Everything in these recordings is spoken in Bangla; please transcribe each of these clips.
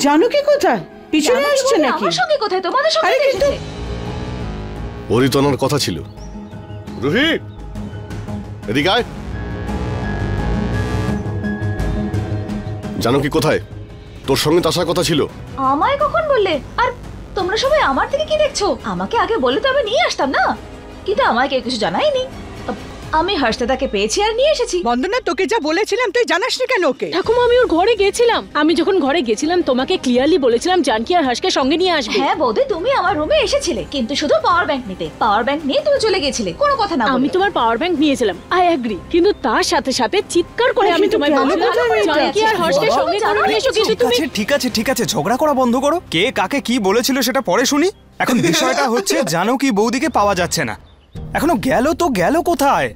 জানকী কোথায়? পিছনে আসছে নাকি? আমার সঙ্গে কোথায়? তোমাদের সঙ্গে এসেছে। ওরই তো ওনার কথা ছিল। রুহি, এদিকে আয়। জানকী কোথায়? তোর সঙ্গে তো আসার কথা ছিল। আমায় কখন বললে? আর তোমরা সবাই আমার থেকে কি দেখছো? আমাকে আগে বললে তো আমি নিয়ে আসতাম না, কিন্তু আমায় কেউ কিছু জানায়নি। আমি হর্ষদাকে পেয়েছি আর নিয়ে এসেছি। বন্দনা, তোকে যা বলেছিলাম তুই জানাস না কেন ওকে? ঠাকুমা, আমি ওর ঘরে গেছিলাম। আমি যখন ঘরে গেছিলাম তোমাকে ক্লিয়ারলি বলেছিলাম জানকী আর হর্ষকে সঙ্গে নিয়ে আসবে। হ্যাঁ বৌদি, তুমি আমার রুমে এসেছিলে, কিন্তু শুধু পাওয়ার ব্যাংক নিতে। পাওয়ার ব্যাংক নিয়ে তুমি চলে গিয়েছিলে, কোনো কথা না বলে। আমি তোমার পাওয়ার ব্যাংক নিয়েছিলাম, আই এগ্রি, কিন্তু তার সাথে সাথে চিৎকার করে আমি তোমায় বলছিলাম জানকী আর হর্ষকে সঙ্গে করে নিয়ে এসো। কিন্তু তুমি ঠিক আছে ঝগড়া করা বন্ধ করো। কে কাকে কি বলেছিল সেটা পরে শুনি। এখন বিষয়টা হচ্ছে জানকী বৌদিকে পাওয়া যাচ্ছে না। এখনো গেল তো গেল কোথায়?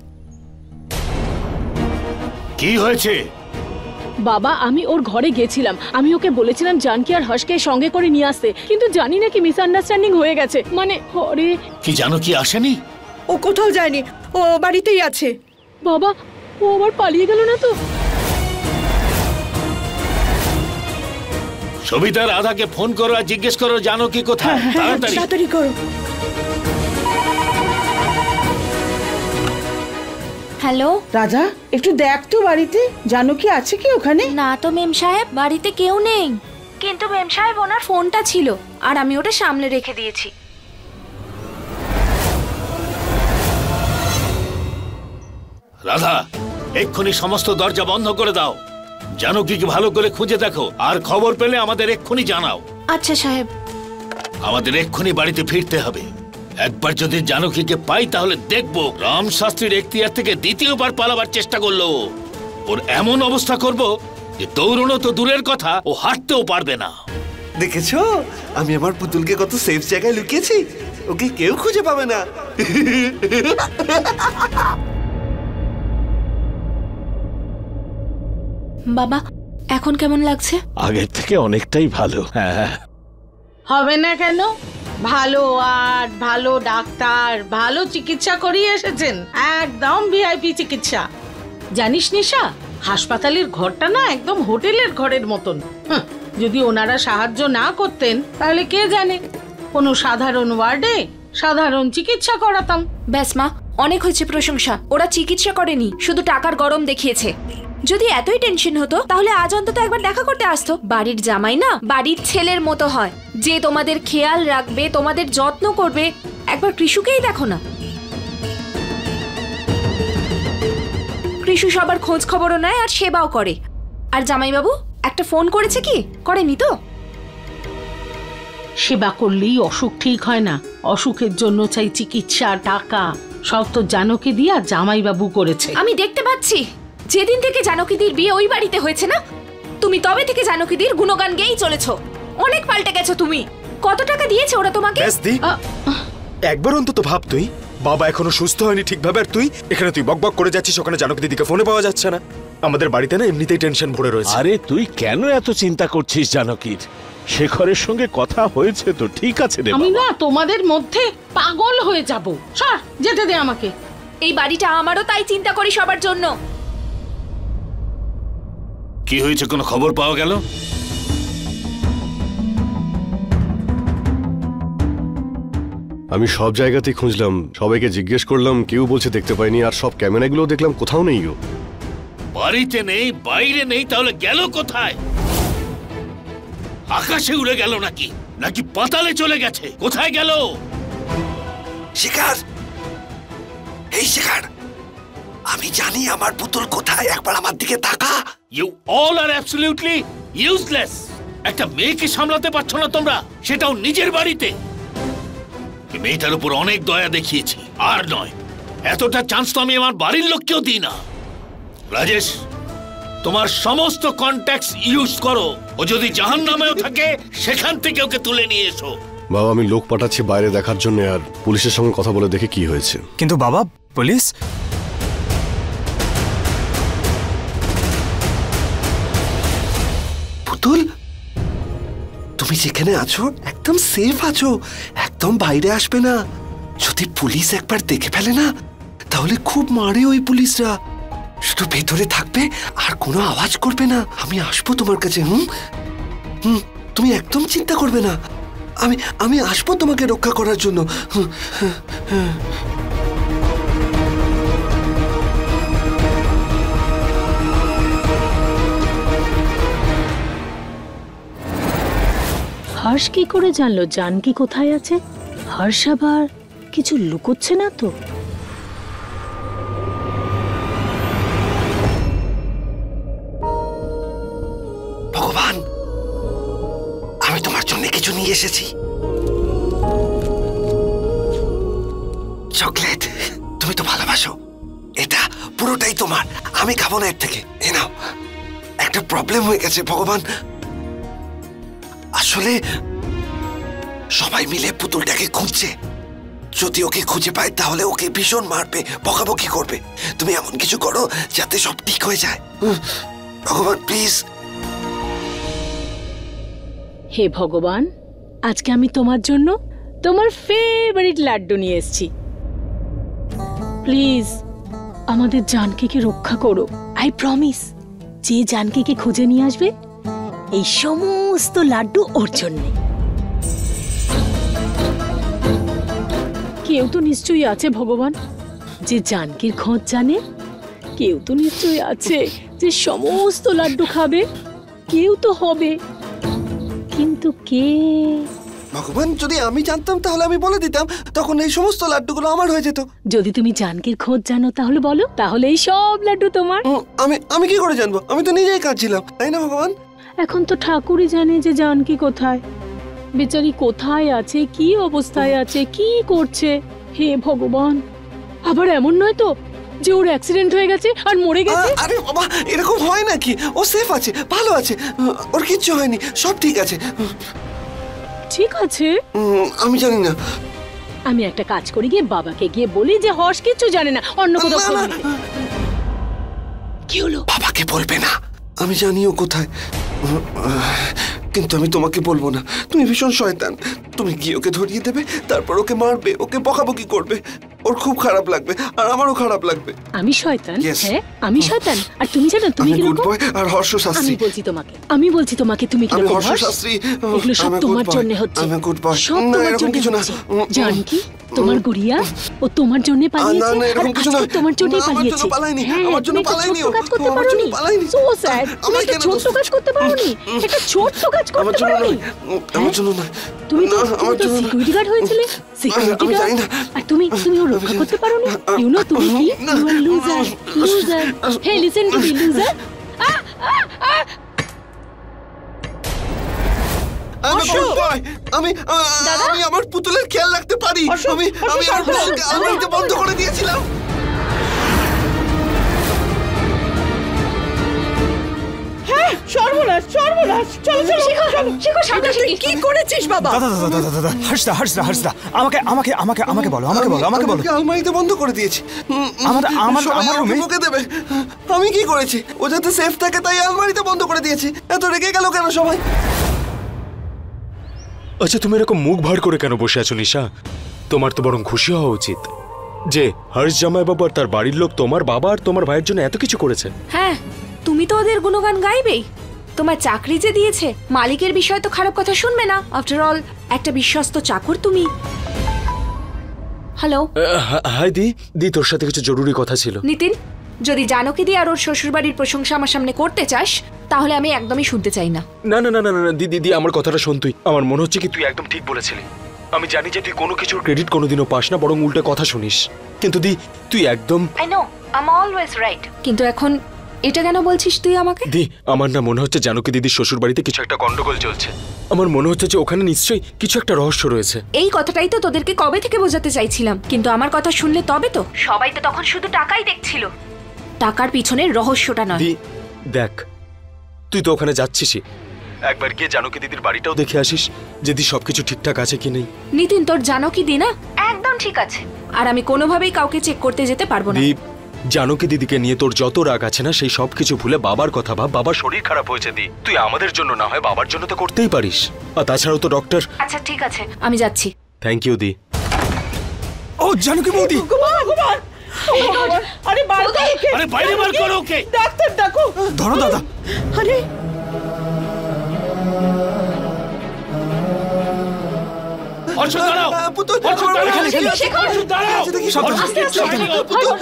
কি হয়েছে? বাবা, আমি ওর ঘরে গেছিলাম। আমি ওকে বলেছিলাম জানকী আর হর্ষকে সঙ্গে করে নিয়ে আসতে, কিন্তু জানি না কি মিসআন্ডারস্ট্যান্ডিং হয়ে গেছে। মানে হরে কি জানকী আসেনি? ও কোথাও যায়নি, ও বাড়িতেই আছে। বাবা, ও আবার পালিয়ে গেল না তো? সবিতা, রাধাকে ফোন করো আর জিজ্ঞেস করো জানকী কোথায়। তাড়াতাড়ি করো। হ্যালো রাধা, একটু দেখ তো বাড়িতে জানকী আছে কি ওখানে? না তো মেম সাহেব, বাড়িতে কেউ নেই। কিন্তু মেম সাহেব, ওনার ফোনটা ছিল আর আমি ওটা সামনে রেখে দিয়েছি। রাধা, এক্ষুনি সমস্ত দরজা বন্ধ করে দাও। জানকীকে ভালো করে খুঁজে দেখো, আর খবর পেলে আমাদের এক্ষুনি জানাও। আচ্ছা সাহেব। আমাদের এক্ষুনি বাড়িতে ফিরতে হবে। একবার যদি জানকীকে পাই তাহলে দেখবো রাম শাস্ত্রীর এখতিয়ার থেকে দ্বিতীয়বার পালাবার চেষ্টা করলো। ওর এমন অবস্থা করব যে দৌড়নো তো দূরের কথা, ও হাঁটতেও পারবে না। দেখেছো আমি আমার পুতুলকে কত সেফ জায়গায় লুকিয়েছি, ওকে কেউ খুঁজে পাবে না। বাবা, এখন কেমন লাগছে? আগের থেকে অনেকটাই ভালো। হ্যাঁ, হবে না কেন? ভালো ওয়ার্ড, ভালো ডাক্তার, ভালো চিকিৎসা করিয়ে এসেছেন, একদম ভিআইপি চিকিৎসা। জানিস নিশা, হাসপাতালের ঘরটা না একদম হোটেলের ঘরের মতন। যদি ওনারা সাহায্য না করতেন তাহলে কে জানে কোনো সাধারণ ওয়ার্ডে সাধারণ চিকিৎসা করাতাম। ব্যাস মা, অনেক হয়েছে প্রশংসা। ওরা চিকিৎসা করেনি, শুধু টাকার গরম দেখিয়েছে। যদি এতই টেনশন হতো তাহলে আজ অন্তত একবার দেখা করতে আসতো। বাড়ির জামাই না বাড়ির ছেলের মতো হয়, যে তোমাদের খেয়াল রাখবে, তোমাদের যত্ন করবে। একবার কৃষুকেই দেখো না, কৃষু সবার খোঁজ খবরও নেয় আর সেবাও করে। আর জামাইবাবু একটা ফোন করেছে কি? করেনি তো? সেবা করলেই অসুখ ঠিক হয় না, অসুখের জন্য চাই চিকিৎসা, টাকা। সব তো জানকী দিয়া জামাইবাবু করেছে। আমি দেখতে পাচ্ছি যেদিন থেকে জানকীদির বিয়ে ওই বাড়িতে হয়েছে না, তুমি তবে থেকে জানকীদির গুণগান গেয়েই চলেছো। অনেক পাল্টে গেছো তুমি। কত টাকা দিয়েছে ওরা তোমাকে? একবার অন্তত ভাব, তুই বাবা এখনো সুস্থ হয়নি ঠিকভাবে, আর তুই এখানে তুই বকবক করে যাচ্ছিস, ওখানে জানকী দিদিকে ফোনে পাওয়া যাচ্ছে না। আমাদের বাড়িতে না এমনিতেই টেনশন ভরে রয়েছে। আরে তুই কেন এত চিন্তা করছিস? জানকীর শেখরের সঙ্গে কথা হয়েছে তো, ঠিক আছে রে। আমি না তোমাদের মধ্যে পাগল হয়ে যাব। সর, যেতে দে আমাকে। এই বাড়িটা আমারও, তাই চিন্তা করি সবার জন্য। কি হয়েছে, কোনো খবর পাওয়া গেল? আমি সব জায়গাতেই খুঁজলাম, সবাইকে জিজ্ঞেস করলাম, কেউ বলছে দেখতে পাইনি। আর সব ক্যামেরাগুলো দেখলাম, কোথাও নেই ও। বাড়িতে নেই, বাইরে নেই, তাহলে গেল কোথায়? আকাশে উড়ে গেল নাকি, নাকি পাতালে চলে গেছে? কোথায় গেল? শিকার, এই শিকার, আমি জানি আমার পুতুল কোথায়, একবার আমার দিকে তাকা। You all are absolutely useless. একটা মেয়েকে সামলাতে পারছো না তোমরা, সেটাও নিজের বাড়িতে। মেয়েটার উপর অনেক দয়া দেখিয়েছি, আর নয়, এতটা চান্স তো আমি আমার বাড়ির লোককেও দিই না। রাজেশ, তোমার সমস্ত কন্ট্যাক্টস ইউজ করো। ও যদি জাহান্নামেও থাকে সেখান থেকে ওকে তুলে নিয়ে এসো। বাবা, আমি লোক পাঠাচ্ছি বাইরে দেখার জন্য, আর পুলিশের সঙ্গে কথা বলে দেখে কি হয়েছে। কিন্তু বাবা, পুলিশ? পুতুল, তুমি যেখানে আছো একদম সেফ আছো, একদম বাইরে আসবে না। যদি পুলিশ একবার দেখে ফেলে না তাহলে খুব মারে ওই পুলিশরা। শুধু ভেতরে থাকবে আর কোনো আওয়াজ করবে না। আমি আসবো তোমার কাছে। তুমি একদম চিন্তা করবে না, আমি আমি আসবো তোমাকে রক্ষা করার জন্য। হর্ষ কি করে জানলো জানকি কোথায় আছে? হর্ষ আবার কিছু লুকোচ্ছে না তো? ভগবান, আমি তোমার জন্য কিছু নিয়ে এসেছি। চকলেট, তুমি তো ভালোবাসো। এটা পুরোটাই তোমার, আমি খাবো না এর থেকে। এ নাও। একটা প্রবলেম হয়ে গেছে ভগবান। আসলে সবাই মিলে পুতুলটাকে খুঁজছে। যদি ওকে খুঁজে পায় তাহলে ওকে ভীষণ মারবে, বকাবকি করবে। তুমি এমন কিছু করো যাতে সব ঠিক হয়ে যায়। ভগবান প্লিজ। হে ভগবান, আজকে আমি তোমার জন্য তোমার ফেভারিট লাড্ডু নিয়ে এসেছি। প্লিজ আমাদের জানকীকে রক্ষা করো। আই প্রমিস, যে জানকীকে খুঁজে নিয়ে আসবে এই সমস্ত লাড্ডু ওর জন্য। কেউ তো নিশ্চয়ই আছে ভগবান যে জানকীর খোঁজ জানে। কেউ তো নিশ্চয়ই আছে যে সমস্ত লাড্ডু খাবে। কেউ তো হবে, কিন্তু কে? ভগবান, যদি আমি জানতাম তাহলে আমি বলে দিতাম, তখন এই সমস্ত লাড্ডুগুলো আমার হয়ে যেত। যদি তুমি জানকীর খোঁজ জানো তাহলে বলো, তাহলে এই সব লাড্ডু তোমার। আমি কি করে জানবো? আমি তো নিজেই কাঁদছিলাম, তাই না ভগবান? এখন তো ঠাকুরই জানে যে জানকী কোথায়, বেচারি কোথায় আছে, কি অবস্থায় আছে, কি করছে। হে ভগবান, আবার এমন নয় তো যে ওর অ্যাক্সিডেন্ট হয়ে গেছে আর মরে গেছে? আরে বাবা, এরকম হয় নাকি? ও সেফ আছে, ভালো আছে, ওর কিচ্ছু হয়নি, সব ঠিক আছে। ঠিক আছে, আমি জানি না। আমি একটা কাজ করি, গিয়ে বাবাকে গিয়ে বলি যে হর্ষ কিচ্ছু জানে না, অন্য কোথাও খোঁজ নিতে। কি হলো? বাবাকে বলবে না, আমি জানি ও কোথায়, কিন্তু আমি তোমাকে বলবো না। তুমি ভীষণ শয়তান। তুমি গিয়ে ওকে ধরিয়ে দেবে, তারপর ওকে মারবে, ওকে বকাবকি করবে। ওর খুব খারাপ লাগবে আর আমারও খারাপ লাগবে। আমি শয়তান? Yes. হ্যাঁ আমি শয়তান। আর তুমি জানো তুমি আমি কি গুড বয় আর হর্ষ শাস্ত্রী। আমি বলছি তোমাকে তুমি কি আমি রকম হর্ষ হর্ষ? শাস্ত্রী। এগুলো সব আমি তোমার good boy, জন্য হচ্ছে। আমি গুড বয়। সব না, তোমার এরকম জন্য কিছু না। হচ্ছে। জানকী, তোমার গুড়িয়া ও তোমার জন্য পালিয়েছে। না, এরকম আর কিছু না। আজকে তোমার জন্যই না, আমার পালিয়েছে। জন্য পালায়নি, হ্যাঁ, আমার জন্য তুমি একটা পালায়নি ছোট্ট ও। কাজ করতে আমার জন্য পারোনি। পালায়নি। So sad, তুমি আমায় একটা কেন ছোট্ট দোষ কাজ করতে পারোনি। একটা ছোট্ট কাজ আমার করতে জন্য পারোনি। নয়, আমার জন্য নয়। তুমি তো না, আমার জন্য নয়। সিকিউরিটি গার্ড হয়েছিলে, সিকিউরিটি আমি জানি গার্ড। না। আর তুমি ও রক্ষা করতে পারোনি। ইউ নো তুমি কি? You are loser, loser. Hey listen to me, loser. আমি গুড বয়। আমি আমার পুতুলের খেয়াল রাখতে পারি। আমি আর বউকে আলমারিতে বন্ধ করে দিয়েছিলাম। হ্যাঁ, সর্বনাশ সর্বনাশ। চলো চলো চলো। শিখো সামনে তুই কি করেছিস বাবা? দাদা হাসদা আমাকে বলো। ওকে আলমারিতে বন্ধ করে দিয়েছি। আমার সবাই আমাকে রুমে বকে দেবে। আমি কি করেছি? ও যাতে সেফ থাকে তাই আলমারিতে বন্ধ করে দিয়েছি। এত রেগে গেল কেন সবাই? আচ্ছা, তুমি এরকম মুখ ভার করে কেন বসে আছো নিশা? তোমার তো বরং খুশি হওয়া উচিত যে হর্ষ জামাই বাবা আর তার বাড়ির লোক তোমার বাবা আর তোমার ভাইয়ের জন্য এত কিছু করেছে। হ্যাঁ, তুমি তো ওদের গুণগান গাইবেই। তোমার চাকরি যে দিয়েছে, মালিকের বিষয়ে তো খারাপ কথা শুনবে না। আফটার অল একটা বিশ্বস্ত চাকর তুমি। হ্যালো হাই দি, তোর সাথে কিছু জরুরি কথা ছিল। নিতিন, যদি জানকী দি আর ওর শ্বশুরবাড়ির প্রশংসা আমার সামনে করতে চাস তাহলে আমি একদমই শুনতে চাই না। না না না না না দিদি, আমার কথাটা শোন তুই। আমার মনে হচ্ছে কি তুই একদম ঠিক বলেছিলি। আমি জানি যে তুই কোনো কিছুর ক্রেডিট কোনোদিনও পাস না, বরং উল্টে কথা শুনিস। কিন্তু তুই একদম I know I am always right. কিন্তু এখন এটা কেন বলছিস তুই আমাকে? আমার না মনে হচ্ছে জানকী দিদির শ্বশুর বাড়িতে কিছু একটা গন্ডগোল চলছে। আমার মনে হচ্ছে যে ওখানে নিশ্চয়ই কিছু একটা রহস্য রয়েছে। এই কথাটাই তো তোদেরকে কবে থেকে বোঝাতে চাইছিলাম, কিন্তু আমার কথা শুনলে তবে তো। সবাই তো তখন শুধু টাকাই দেখছিল, টাকার পিছনে রহস্যটা নয়। দেখ, তুই তো ওখানে যাচ্ছিসই, একবার গিয়ে জানকী দিদির বাড়িটাও দেখে আসিস যদি সবকিছু ঠিকঠাক আছে কি নেই। নিতিন, তোর জানকী দি না একদম ঠিক আছে, আর আমি কোনোভাবেই কাউকে চেক করতে যেতে পারবো না। জানকী দিদিকে নিয়ে তোর যত রাগ আছে না, সেই সব কিছু ভুলে বাবার কথা ভাব। বাবার শরীর খারাপ হয়েছে তুই আমাদের জন্য না হয় বাবার জন্য তো করতেই পারিস। আর তাছাড়াও তো ডক্টর। আচ্ছা ঠিক আছে, আমি যাচ্ছি। থ্যাংক ইউ দি। ও জানকী বৌদি, আরে বাইরে বার করো ওকে। ডাক্তার ডাকো। ধরো দাদা। আরে হর্ষ দাঁড়াও, পুতুল, হর্ষ দাঁড়াও, শেখর! হর্ষ দাঁড়াও, দেখি সব আস্তে আস্তে।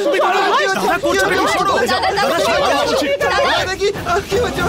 তুমি দাঁড়াও। দাদা করছো নাকি? সরো। দেখি কি হচ্ছে।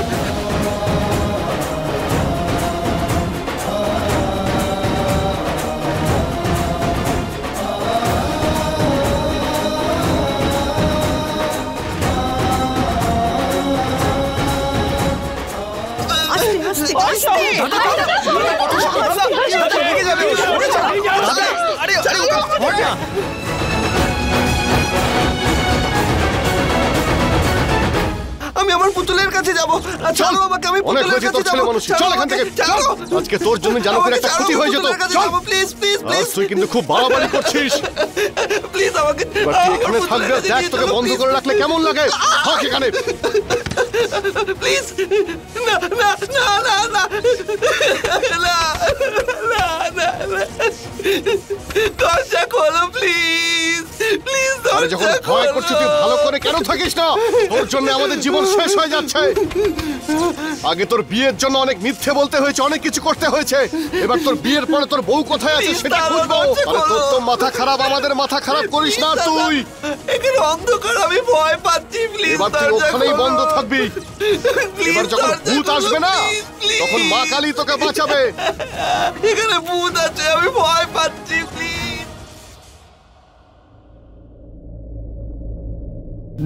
আমি আমার পুতুলের কাছে যাব। চলো আমাকে, আমি অনেক পুতুলের হয়েছে কাছে তোর ছেলে যাব। মানুষ, চল এখান থেকে, চল। আজকে তোর জন্য জানকের একটা ক্ষতি হয়ে যেত। চল প্লিজ প্লিজ আজ প্লিজ তুই কিন্তু খুব বাড়াবাড়ি করছিস। প্লিজ আমাকে, এবার তুই এখানে থাকবে, দেখ তোকে বন্ধ করে রাখলে কেমন লাগে। থাক এখানে। প্লিজ। না না না না না না না না না, দরজা খোলো প্লিজ প্লিজ। আরে যখন ভয় করছিস তুই ভালো করে কেন থাকিস না? তোর জন্য আমাদের জীবন শেষ হয়ে যাচ্ছে। আগে তোর বিয়ের জন্য অনেক মিথ্যে বলতে হয়েছে, অনেক কিছু করতে হয়েছে। এবার তোর বিয়ের পরে তোর বউ কোথায় আছে সেটা খুঁজবো। আরে তোর তো মাথা খারাপ, আমাদের মাথা খারাপ করিস না তুই। এখানে অন্ধকার, আমি ভয় পাচ্ছি। প্লিজ এবার তুই ওখানেই বন্ধ থাকবি। এবার যখন ভূত আসবে না তখন মা কালী তোকে বাঁচাবে। এখানে ভূত আছে, আমি ভয় পাচ্ছি। প্লিজ।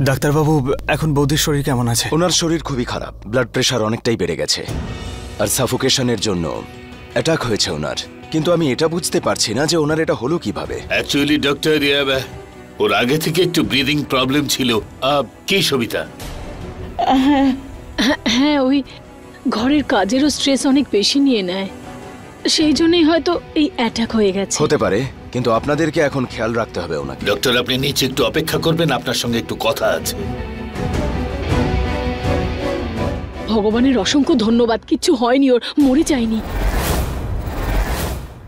ডাক্তারবাবু, এখন বৌদির শরীর কেমন আছে? ওনার শরীর খুবই খারাপ, ব্লাড প্রেশার অনেকটাই বেড়ে গেছে আর সাফোকেশনের জন্য অ্যাটাক হয়েছে ওনার। কিন্তু আমি এটা বুঝতে পারছি না যে ওনার এটা হলো কিভাবে। অ্যাকচুয়ালি ডক্টর, ওর আগে থেকে একটু ব্রিদিং প্রবলেম ছিল। কি সবিতা? হ্যাঁ, ওই ঘরের কাজেরও স্ট্রেস অনেক বেশি নিয়ে নেয়, সেই জন্যই হয়তো এই অ্যাটাক হয়ে গেছে। হতে পারে, কিন্তু আপনাদেরকে এখন খেয়াল রাখতে হবে ওনাকে। ডক্টর, আপনি নিচে একটু অপেক্ষা করবেন, আপনার সঙ্গে একটু কথা আছে। ভগবানের অসংখ্য ধন্যবাদ, কিচ্ছু হয়নি, ওর মরে যায়নি।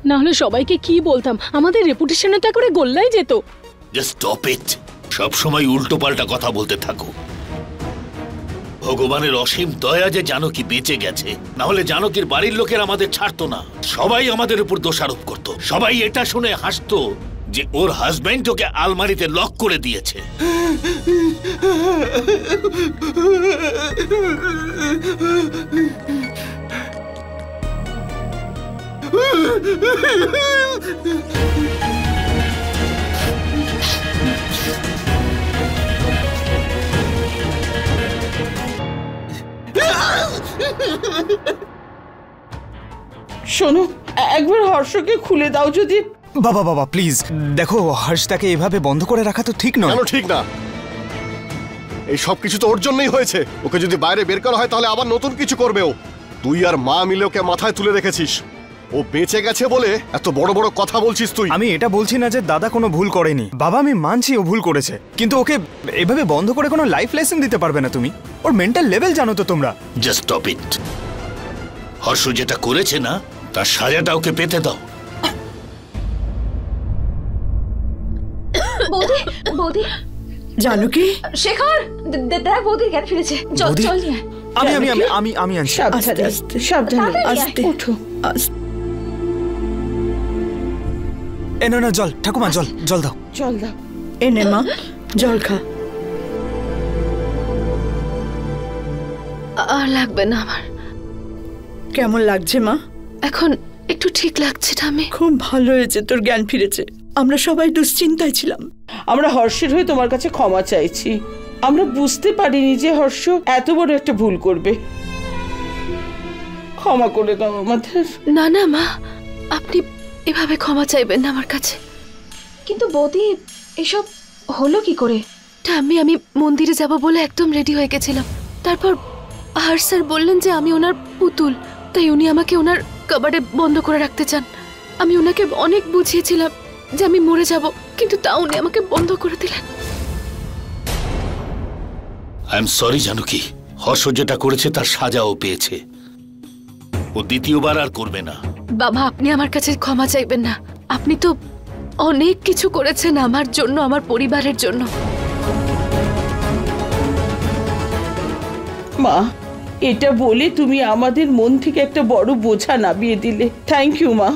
না হলে সবাইকে কি বলতাম, আমাদের রেপুটেশনে তো করে গোল্লাই যেত। Just stop it. সব সময় উল্টো পাল্টা কথা বলতে থাকো। ভগবানের অসীম দয়া যে জানকী বেঁচে গেছে, না হলে জানকীর বাড়ির লোকের আমাদের ছাড়তো না। সবাই আমাদের উপর দোষারোপ করত। সবাই এটা শুনে হাসতো যে ওর হাজবেন্ড ওকে আলমারিতে লক করে দিয়েছে। শোনো, একবার হর্ষকে খুলে দাও যদি। বাবা বাবা প্লিজ দেখো, হর্ষটাকে এভাবে বন্ধ করে রাখা তো ঠিক নয়। কেন ঠিক না? এই সব কিছু তো ওর জন্যই হয়েছে। ওকে যদি বাইরে বের করা হয় তাহলে আবার নতুন কিছু করবে ও। তুই আর মা মিলে ওকে মাথায় তুলে রেখেছিস। ও বেঁচে গেছে বলে এত বড় বড় কথা বলছিস তুই। আমি এটা বলছি না যে দাদা কোনো ভুল করেনি। বাবা, আমি মানছি ও ভুল করেছে, কিন্তু ওকে এভাবে বন্ধ করে কোনো লাইফ লেসন দিতে পারবে না তুমি। ওর মেন্টাল লেভেল জানো তো তোমরা। Just stop it. হর্ষ যেটা করেছে না, তার সাজাটা ওকে পেতে দাও। বৌদি, বৌদি, জানকী, শেখর, দেখ বৌদির জ্ঞান ফিরেছে। চল বৌদি? চল নিয়ে আয়। আমি আমি আমি আমি আমি আনছি। সাবধানে সাবধানে, আস্তে ওঠো। এ না না, জল ঠাকুমা, জল জল দাও। জল দাও। এনে মা, জল খা। আর লাগবে না আমার। কেমন লাগছে মা? এখন একটু ঠিক লাগছে ঠাম্মি। খুব ভালো হয়েছে, তোর জ্ঞান ফিরেছে। আমরা সবাই দুশ্চিন্তায় ছিলাম। আমরা হর্ষের হয়ে তোমার কাছে ক্ষমা চাইছি। আমরা বুঝতে পারিনি যে হর্ষ এত বড় একটা ভুল করবে। ক্ষমা করে দাও আমাদের। না না মা, আপনি এভাবে ক্ষমা চাইবেন না আমার কাছে। কিন্তু বৌদি, এসব হলো কি করে? ঠাম্মি, আমি মন্দিরে যাব বলে একদম রেডি হয়ে গেছিলাম। তারপর হর্ষ স্যার বললেন যে আমি ওনার পুতুল, তাই উনি আমাকে ওনার কবারে বন্ধ করে রাখতে চান। আমি ওনাকে অনেক বুঝিয়েছিলাম যে আমি মরে যাব, কিন্তু তা উনি আমাকে বন্ধ করে দিলেন। I am sorry Janaki, Harsh যেটা করেছে তার সাজাও পেয়েছে। ও দ্বিতীয়বার আর করবে না। বাবা, আপনি আমার কাছে ক্ষমা চাইবেন না। আপনি তো অনেক কিছু করেছেন আমার জন্য, আমার পরিবারের জন্য। মা, এটা বলে তুমি আমাদের মন থেকে একটা বড় বোঝা নামিয়ে দিলে। থ্যাংক ইউ মা,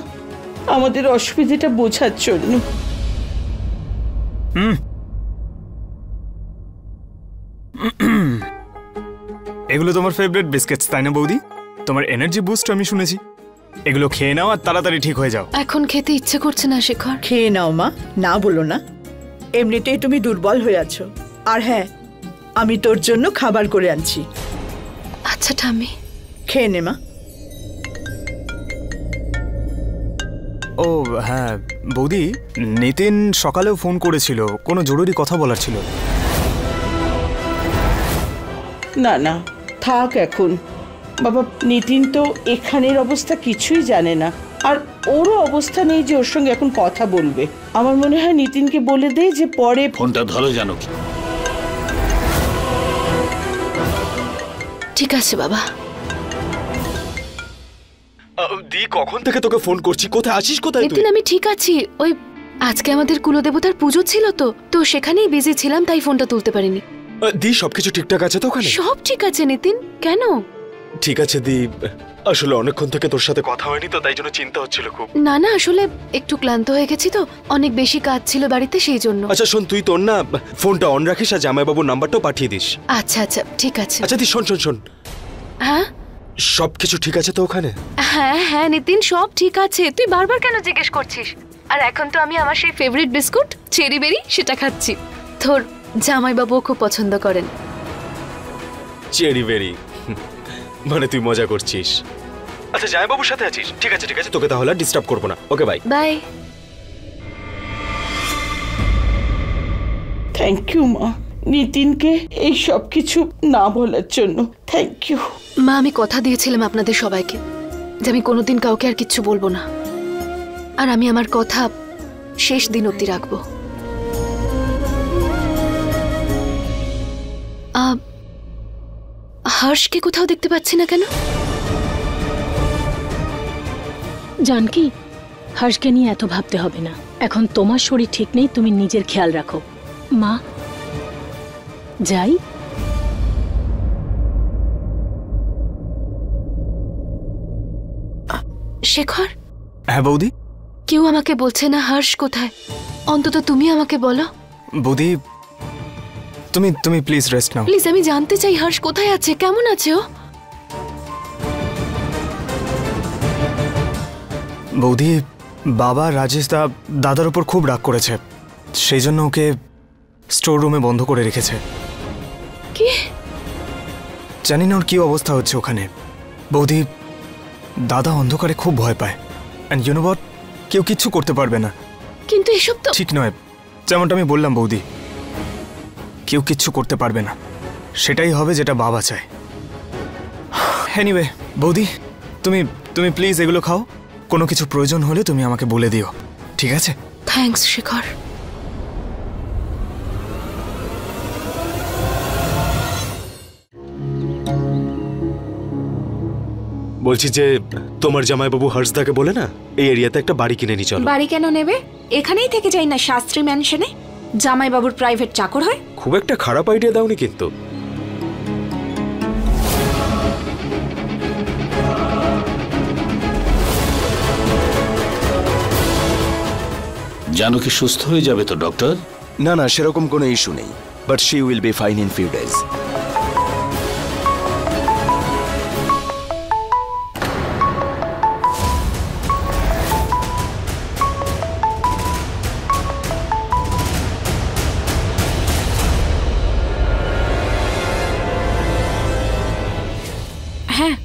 আমাদের অসুবিধাটা বোঝার জন্য। এগুলো তোমার ফেভারিট বিস্কিটস তাই না বৌদি? তোমার এনার্জি বুস্ট আমি শুনেছি। এগুলো খেয়ে নাও আর তাড়াতাড়ি ঠিক হয়ে যাও। এখন খেতে ইচ্ছে করছে না শেখর। খেয়ে নাও মা, না বলো না, এমনিতেই তুমি দুর্বল হয়ে আছো। আর হ্যাঁ, আমি তোর জন্য খাবার করে আনছি। আচ্ছা ঠাম্মি, খেয়ে নে মা। ও হ্যাঁ বৌদি, নিতিন সকালেও ফোন করেছিল, কোনো জরুরি কথা বলার ছিল। না না, থাক এখন। বাবা, নিতিন তো এখানের অবস্থা কিছুই জানে না, আর ওরও অবস্থা নেই যে ওর সঙ্গে এখন কথা বলবে। আমার মনে হয় নিতিনকে বলে দেয় যে পরে ফোনটা ধরো জানকী। ঠিক আছে বাবা। দি কখন থেকে তোকে ফোন করছি, কোথায় আছিস? কোথায় তুই? নিতিন আমি ঠিক আছি, ওই আজকে আমাদের কুলদেবতার পুজো ছিল তো সেখানেই বিজি ছিলাম, তাই ফোনটা তুলতে পারিনি। দি সবকিছু ঠিকঠাক আছে তো ওখানে? সব ঠিক আছে নিতিন, কেন? ঠিক আছে দি, আসলে অনেকক্ষণ থেকে তোর সাথে কথা হয়নি তো, তাই জন্য চিন্তা হচ্ছিল খুব। না না, আসলে একটু ক্লান্ত হয়ে গেছি তো, অনেক বেশি কাজ ছিল বাড়িতে, সেই জন্য। আচ্ছা শোন, তুই তোর না ফোনটা অন রাখিস আর জামাইবাবুর নাম্বারটাও পাঠিয়ে দিস। আচ্ছা আচ্ছা ঠিক আছে। আচ্ছা দি শোন, হ্যাঁ সবকিছু ঠিক আছে তো ওখানে? হ্যাঁ হ্যাঁ নিতিন, সব ঠিক আছে। তুই বারবার কেন জিজ্ঞেস করছিস? আর এখন তো আমি আমার সেই ফেভারিট বিস্কুট চেরি বেরি সেটা খাচ্ছি। তোর জামাইবাবুও খুব পছন্দ করেন। চেরি বেরি মানে তুই মজা করছিস? আচ্ছা জামাইবাবুর সাথে আছিস? ঠিক আছে তোকে তাহলে ডিস্টার্ব করবো না। Okay bye bye. Thank you মা, নিতিনকে এই সব কিছু না বলার জন্য। থ্যাংক ইউ মা, আমি কথা দিয়েছিলাম আপনাদের সবাইকে যে আমি কোনোদিন কাউকে আর কিচ্ছু বলবো না, আর আমি আমার কথা শেষ দিন অবধি রাখবো। হর্ষকে কোথাও দেখতে পাচ্ছি না কেন? জানকি, হর্ষকে নিয়ে এত ভাবতে হবে না, এখন তোমার শরীর ঠিক নেই, তুমি নিজের খেয়াল রাখো। মা যাই। শেখর। হ্যাঁ বৌদি। কেউ আমাকে বলছে না হর্ষ কোথায়, অন্তত তুমি আমাকে বলো। বৌদি তুমি প্লিজ রেস্ট নাও। প্লিজ, আমি জানতে চাই হর্ষ কোথায় আছে, কেমন আছে ও? বৌদি, বাবা রাজেশ দাদার উপর খুব রাগ করেছে, সেই জন্য ওকে স্টোর রুমে বন্ধ করে রেখেছে। কি? জানি না ওর কি অবস্থা হচ্ছে ওখানে। বৌদি, দাদা অন্ধকারে খুব ভয় পায়, এন্ড ইউ নো হোয়াট, কেউ কিচ্ছু করতে পারবে না। কিন্তু এসব তো ঠিক নয়, যেমনটা আমি বললাম বৌদি, কেউ কিচ্ছু করতে পারবে না, সেটাই হবে যেটা বাবা চায়। এনিওয়ে বৌদি, তুমি প্লিজ এগুলো খাও, কোনো কিছু প্রয়োজন হলে তুমি আমাকে বলে দিও, ঠিক আছে? থ্যাঙ্কস শেখর। বলছি যে তোমার জামাইবাবু হর্ষদাকে বলে না এই এরিয়াতে একটা বাড়ি কিনে নি চলো। বাড়ি কেন নেবে? এখানেই থেকে যাই না শাস্ত্রী ম্যানশনে, জামাইবাবুর প্রাইভেট চাকর হয়। খুব একটা খারাপ আইডিয়া দাওনি কিন্তু। জানকী সুস্থ হয়ে যাবে তো ডক্টর? না সেরকম কোনো ইস্যু নেই, but she will be fine in few days. হ্যাঁ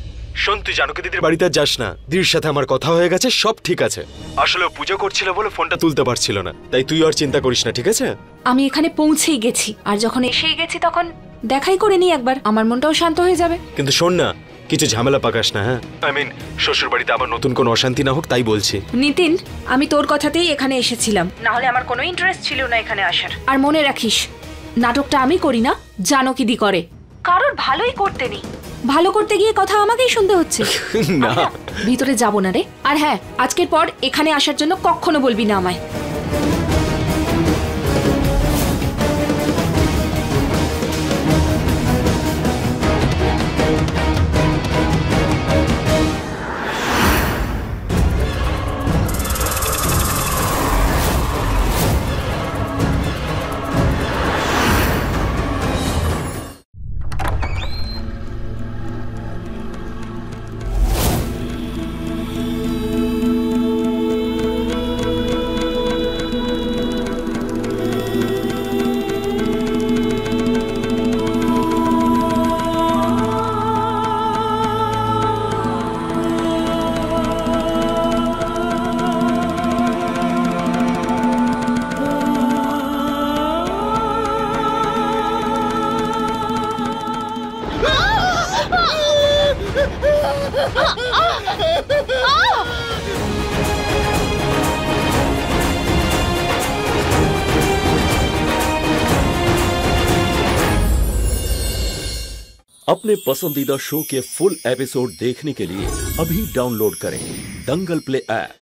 শোন, তুই জানকী দিদির বাড়িতে যাস না, দিদির সাথে আমার কথা হয়ে গেছে, সব ঠিক আছে। আসলে পুজো করছিল বলে ফোনটা তুলতে পারছিল না, তাই তুই আর চিন্তা করিস না, ঠিক আছে? আমি এখানে পৌঁছেই গেছি, আর যখন এসেই গেছি তখন দেখাই করে নি একবার, আমার মনটাও শান্ত হয়ে যাবে। কিন্তু শোন না, কিছু ঝামেলা পাকাস না। হ্যাঁ, আই মিন শ্বশুর বাড়িতে আবার নতুন কোনো অশান্তি না হোক, তাই বলছি। নিতিন, আমি তোর কথাতেই এখানে এসেছিলাম, না হলে আমার কোনো ইন্টারেস্ট ছিল না এখানে আসার। আর মনে রাখিস, নাটকটা আমি করি না, জানকী দি করে। কারোর ভালোই করতে নেই, ভালো করতে গিয়ে কথা আমাকেই শুনতে হচ্ছে। না, ভিতরে যাব না রে। আর হ্যাঁ, আজকের পর এখানে আসার জন্য কখনো বলবি না আমায়। अपने पसंदीदा शो के फुल एपिसोड देखने के लिए अभी डाउनलोड करें दंगल प्ले ऐप।